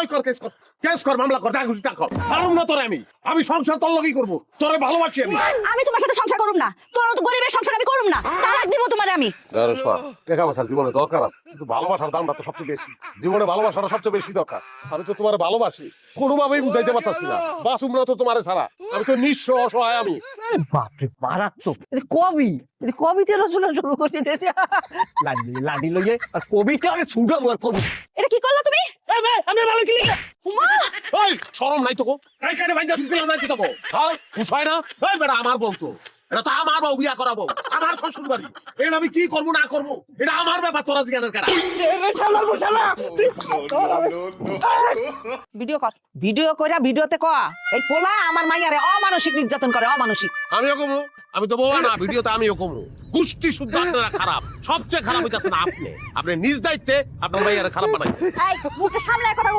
ওই কর কেস কর মামলা কর যা খুশি তা কর ছাড়ুম না তোরে আমি সংসার তোর লগেই করবো তোরে ভালোবাসি আমি আমি তোমার সাথে সংসার করুম না, তোর তো গরিবের সংসার আমি করুম না, তালাক দিব তোমারে আমি। টাকা পয়সার জীবনে দরকার আছে, কিন্তু ভালোবাসার দামটা তো সবচেয়ে বেশি। জীবনে ভালোবাসাটা সবচেয়ে বেশি দরকার। আমি তো তোমার ভালোবাসি, কোনোভাবেই বুঝাইতে পারতাছি না। বাসুম না তো তোমারে ছাড়া, আমি তো নিঃস্ব অসহায় আমি। বাপরে মারাত্মক, কবি কবিতে রচনা শুরু করে দিয়েছে। লাডি লইয়ে আর কবিতে আরে ছুটা আর কবি। এটা কি করলা তুমি? আমি ভালো কি লিখা ওই শরম নাই তো গো, এই কানে ভাইজা দিছিলাম নাই তো গো। হ্যাঁ খুশ হয় না? এই বেটা আমার বউ তো, এটা তো আমার বউ, বিয়া করাবো আমার শ্বশুর বাড়ি। এটা আমি কি করবো না করবো এটা আমার ব্যাপার, তোরা জিজ্ঞানের কারা। ভিডিও কর। ভিডিও কইরা ভিডিওতে ক এই পোলা আমার মাইয়ারে অমানসিক নির্যাতন করে, অমানসিক। আমিও কমু, আমি তো বউ না, ভিডিওতে আমিও কমু। গোষ্ঠী শুদ্ধ আপনারা খারাপ, সবচেয়ে খারাপ হইতাছেন আপনি। আপনি নিজ দায়িত্বে আপনার ভাইয়ারে খারাপ বানাইছেন। এই মুখের সামনে কথা